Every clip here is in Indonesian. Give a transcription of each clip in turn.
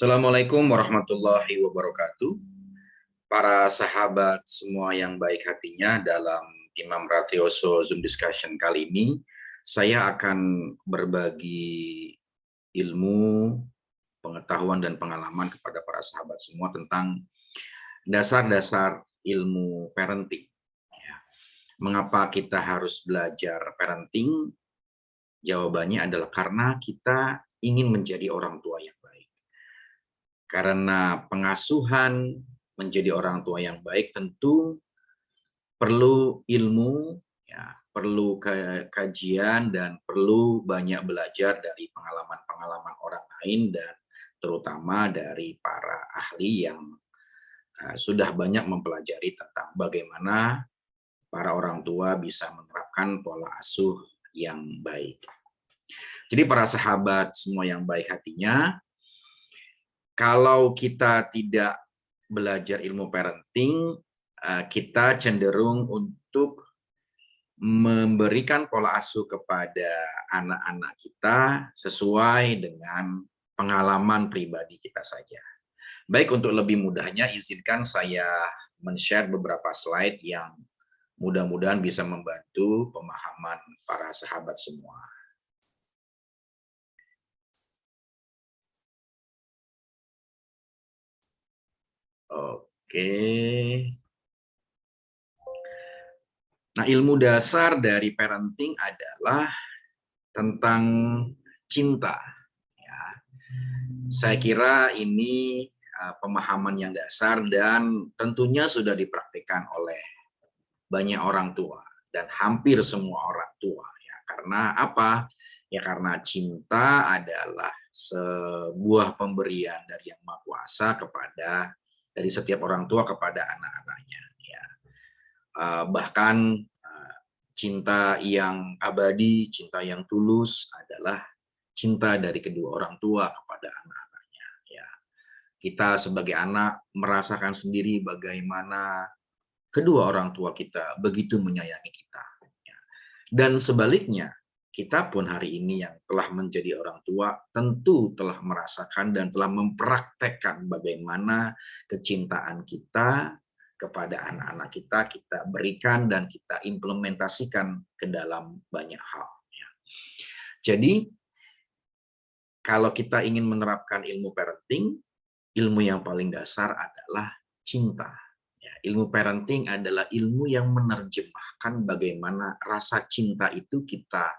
Assalamualaikum warahmatullahi wabarakatuh. Para sahabat semua yang baik hatinya, dalam Imam Ratioso Zoom Discussion kali ini, saya akan berbagi ilmu, pengetahuan, dan pengalaman kepada para sahabat semua tentang dasar-dasar ilmu parenting. Ya. Mengapa kita harus belajar parenting? Jawabannya adalah karena kita ingin menjadi orang tua yang baik. Karena pengasuhan menjadi orang tua yang baik tentu perlu ilmu, ya, perlu kajian, dan perlu banyak belajar dari pengalaman-pengalaman orang lain, dan terutama dari para ahli yang sudah banyak mempelajari tentang bagaimana para orang tua bisa menerapkan pola asuh yang baik. Jadi para sahabat semua yang baik hatinya, kalau kita tidak belajar ilmu parenting, kita cenderung untuk memberikan pola asuh kepada anak-anak kita sesuai dengan pengalaman pribadi kita saja. Baik, untuk lebih mudahnya, izinkan saya men-share beberapa slide yang mudah-mudahan bisa membantu pemahaman para sahabat semua. Oke. Nah, ilmu dasar dari parenting adalah tentang cinta. Ya. Saya kira ini pemahaman yang dasar dan tentunya sudah dipraktikkan oleh banyak orang tua dan hampir semua orang tua. Ya. Karena apa? Ya karena cinta adalah sebuah pemberian dari Yang Maha Kuasa dari setiap orang tua kepada anak-anaknya. Ya. Bahkan cinta yang abadi, cinta yang tulus adalah cinta dari kedua orang tua kepada anak-anaknya. Ya, kita sebagai anak merasakan sendiri bagaimana kedua orang tua kita begitu menyayangi kita. Ya. Dan sebaliknya, kita pun hari ini yang telah menjadi orang tua tentu telah merasakan dan telah mempraktekkan bagaimana kecintaan kita kepada anak-anak kita berikan dan kita implementasikan ke dalam banyak hal. Ya. Jadi, kalau kita ingin menerapkan ilmu parenting, ilmu yang paling dasar adalah cinta. Ya, ilmu parenting adalah ilmu yang menerjemahkan bagaimana rasa cinta itu kita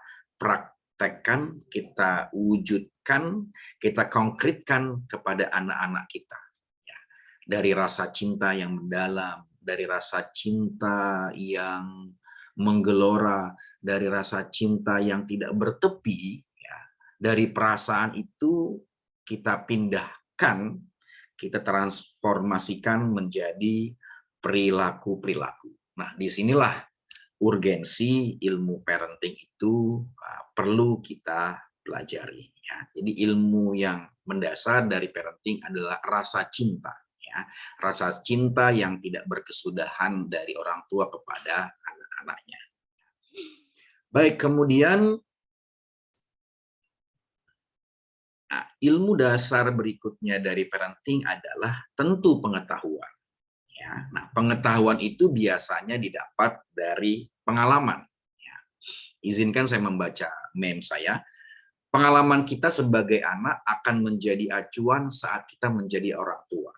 praktekkan, kita wujudkan, kita konkretkan kepada anak-anak kita. Ya, dari rasa cinta yang mendalam, dari rasa cinta yang menggelora, dari rasa cinta yang tidak bertepi, ya, dari perasaan itu kita pindahkan, kita transformasikan menjadi perilaku-perilaku. Nah, disinilah urgensi ilmu parenting itu perlu kita pelajari. Ya. Jadi ilmu yang mendasar dari parenting adalah rasa cinta. Ya. Rasa cinta yang tidak berkesudahan dari orang tua kepada anak-anaknya. Baik, kemudian ilmu dasar berikutnya dari parenting adalah tentu pengetahuan. Ya, nah, pengetahuan itu biasanya didapat dari pengalaman. Ya. Izinkan saya membaca meme saya. Pengalaman kita sebagai anak akan menjadi acuan saat kita menjadi orang tua.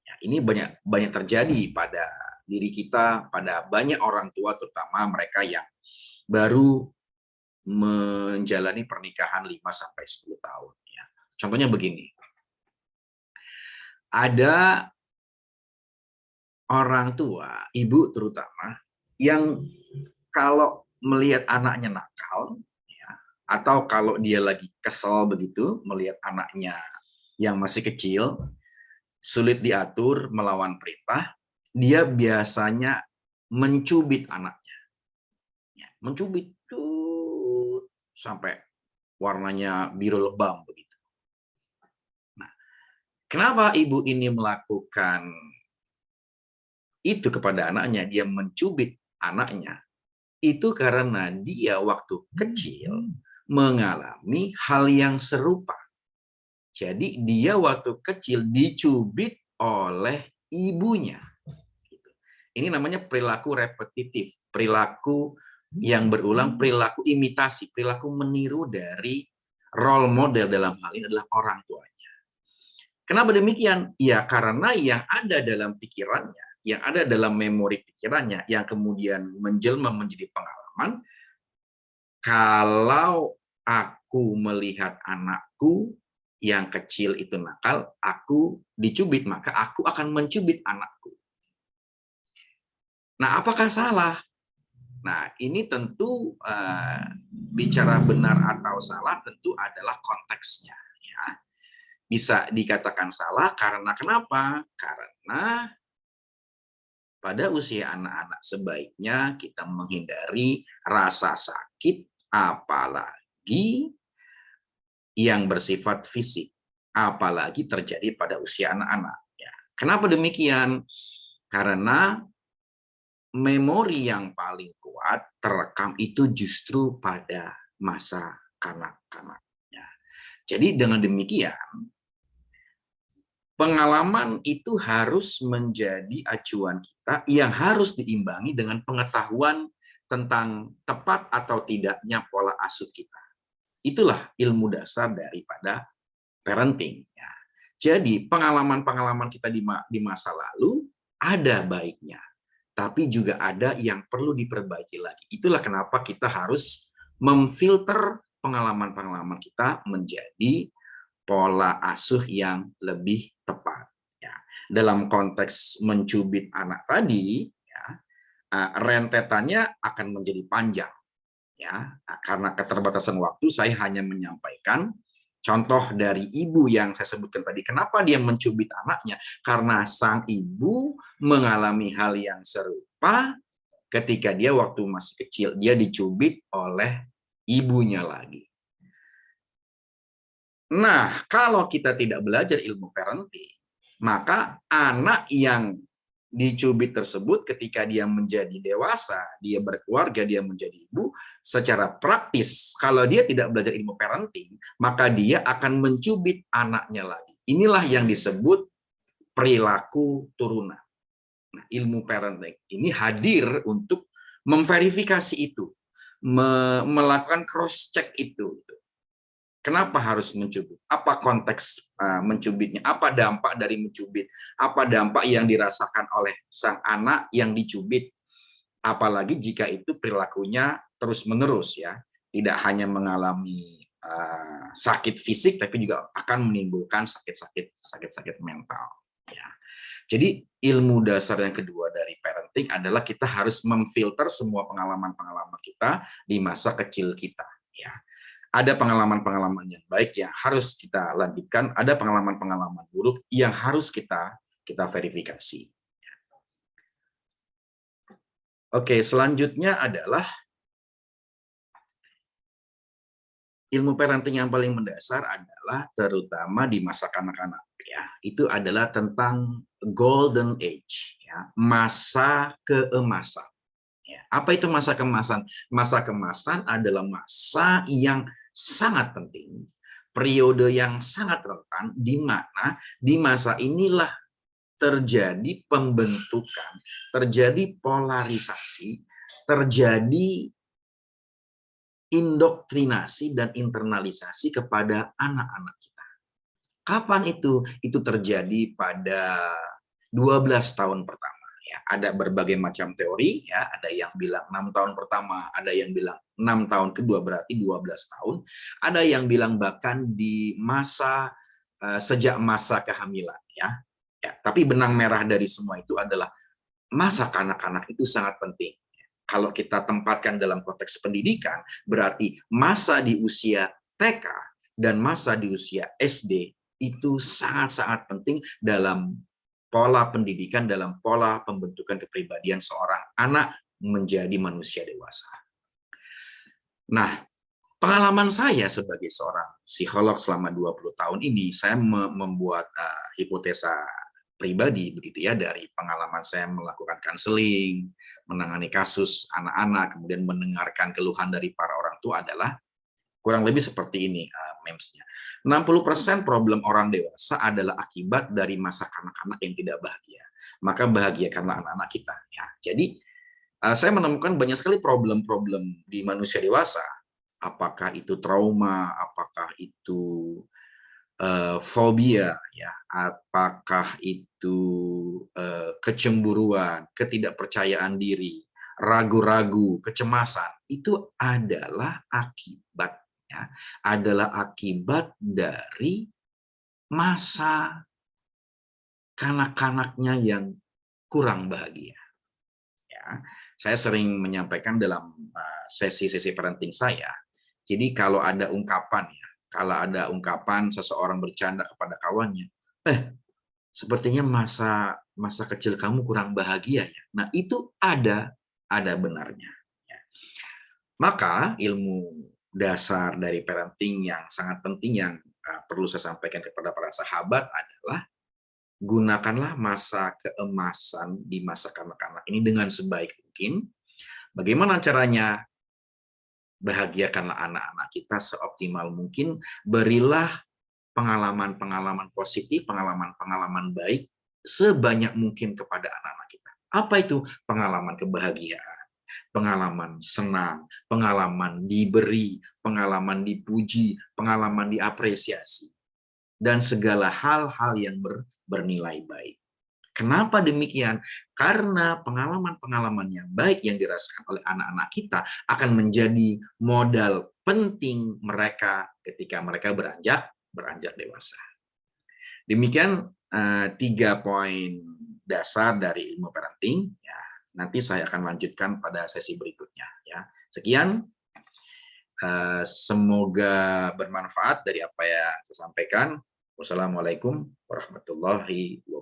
Ya, ini banyak terjadi pada diri kita, pada banyak orang tua, terutama mereka yang baru menjalani pernikahan 5-10 tahun. Ya. Contohnya begini, ada orang tua, ibu terutama, yang kalau melihat anaknya nakal, ya, atau kalau dia lagi kesel begitu, melihat anaknya yang masih kecil, sulit diatur, melawan perintah, dia biasanya mencubit anaknya. Ya, mencubit tuh sampai warnanya biru lebam begitu. Nah, kenapa ibu ini melakukan itu kepada anaknya, dia mencubit anaknya, itu karena dia waktu kecil mengalami hal yang serupa. Jadi dia waktu kecil dicubit oleh ibunya. Ini namanya perilaku repetitif, perilaku yang berulang, perilaku imitasi, perilaku meniru dari role model dalam hal ini adalah orang tuanya. Kenapa demikian? Ya karena yang ada dalam pikirannya, yang ada dalam memori pikirannya, yang kemudian menjelma menjadi pengalaman, kalau aku melihat anakku yang kecil itu nakal, aku dicubit, maka aku akan mencubit anakku. Nah, apakah salah? Nah, ini tentu bicara benar atau salah tentu adalah konteksnya. Ya. Bisa dikatakan salah karena kenapa? Karena pada usia anak-anak sebaiknya kita menghindari rasa sakit, apalagi yang bersifat fisik, apalagi terjadi pada usia anak-anak. Ya. Kenapa demikian? Karena memori yang paling kuat terekam itu justru pada masa kanak-kanaknya. Jadi dengan demikian, pengalaman itu harus menjadi acuan kita yang harus diimbangi dengan pengetahuan tentang tepat atau tidaknya pola asuh kita. Itulah ilmu dasar daripada parenting. Ya. Jadi pengalaman-pengalaman kita di masa lalu ada baiknya, tapi juga ada yang perlu diperbaiki lagi. Itulah kenapa kita harus memfilter pengalaman-pengalaman kita menjadi pola asuh yang lebih tepat. Ya. Dalam konteks mencubit anak tadi, ya, rentetannya akan menjadi panjang. Ya, karena keterbatasan waktu, saya hanya menyampaikan contoh dari ibu yang saya sebutkan tadi. Kenapa dia mencubit anaknya? Karena sang ibu mengalami hal yang serupa ketika dia waktu masih kecil. Dia dicubit oleh ibunya lagi. Nah, kalau kita tidak belajar ilmu parenting, maka anak yang dicubit tersebut ketika dia menjadi dewasa, dia berkeluarga, dia menjadi ibu, secara praktis, kalau dia tidak belajar ilmu parenting, maka dia akan mencubit anaknya lagi. Inilah yang disebut perilaku turunan. Nah, ilmu parenting ini hadir untuk memverifikasi itu, melakukan cross check itu. Kenapa harus mencubit? Apa konteks mencubitnya? Apa dampak dari mencubit? Apa dampak yang dirasakan oleh sang anak yang dicubit? Apalagi jika itu perilakunya terus-menerus ya, tidak hanya mengalami sakit fisik, tapi juga akan menimbulkan sakit-sakit mental. Ya. Jadi ilmu dasar yang kedua dari parenting adalah kita harus memfilter semua pengalaman-pengalaman kita di masa kecil kita. Ya. Ada pengalaman-pengalaman yang baik yang harus kita lanjutkan, ada pengalaman-pengalaman buruk yang harus kita verifikasi. Oke, selanjutnya adalah ilmu parenting yang paling mendasar adalah terutama di masa kanak-kanak ya. Itu adalah tentang golden age ya, masa keemasan. Ya. Apa itu masa keemasan? Masa keemasan adalah masa yang sangat penting, periode yang sangat rentan, di mana di masa inilah terjadi pembentukan, terjadi polarisasi, terjadi indoktrinasi dan internalisasi kepada anak-anak kita. Kapan itu? Itu terjadi pada 12 tahun pertama. Ya, ada berbagai macam teori, ya, ada yang bilang 6 tahun pertama, ada yang bilang 6 tahun kedua berarti 12 tahun, ada yang bilang bahkan di masa sejak masa kehamilan, ya. Ya, tapi benang merah dari semua itu adalah masa kanak-kanak itu sangat penting. Kalau kita tempatkan dalam konteks pendidikan, berarti masa di usia TK dan masa di usia SD itu sangat-sangat penting dalam pola pendidikan, dalam pola pembentukan kepribadian seorang anak menjadi manusia dewasa. Nah, pengalaman saya sebagai seorang psikolog selama 20 tahun ini, saya membuat hipotesa pribadi begitu ya, dari pengalaman saya melakukan konseling, menangani kasus anak-anak, kemudian mendengarkan keluhan dari para orang tua adalah Kurang lebih seperti ini memesnya. 60% problem orang dewasa adalah akibat dari masa kanak-kanak yang tidak bahagia. Maka bahagiakanlah anak-anak kita. Ya. Jadi saya menemukan banyak sekali problem-problem di manusia dewasa. Apakah itu trauma, apakah itu fobia, ya, apakah itu kecemburuan, ketidakpercayaan diri, ragu-ragu, kecemasan, itu adalah akibatnya, adalah akibat dari masa kanak-kanaknya yang kurang bahagia. Ya, saya sering menyampaikan dalam sesi-sesi parenting saya. Jadi kalau ada ungkapan ya, kalau ada ungkapan seseorang bercanda kepada kawannya, sepertinya masa masa kecil kamu kurang bahagia ya. Nah, itu ada benarnya. Ya. Maka ilmu dasar dari parenting yang sangat penting yang perlu saya sampaikan kepada para sahabat adalah gunakanlah masa keemasan di masa kanak-kanak ini dengan sebaik mungkin. Bagaimana caranya? Bahagiakanlah anak-anak kita seoptimal mungkin. Berilah pengalaman-pengalaman positif, pengalaman-pengalaman baik sebanyak mungkin kepada anak-anak kita. Apa itu? Pengalaman kebahagiaan, pengalaman senang, pengalaman diberi, pengalaman dipuji, pengalaman diapresiasi, dan segala hal-hal yang bernilai baik. Kenapa demikian? Karena pengalaman-pengalaman yang baik yang dirasakan oleh anak-anak kita akan menjadi modal penting mereka ketika mereka beranjak dewasa. Demikian 3 poin dasar dari ilmu parenting. Ya, nanti saya akan lanjutkan pada sesi berikutnya. Ya, sekian. Semoga bermanfaat dari apa yang saya sampaikan. Wassalamualaikum warahmatullahi wabarakatuh.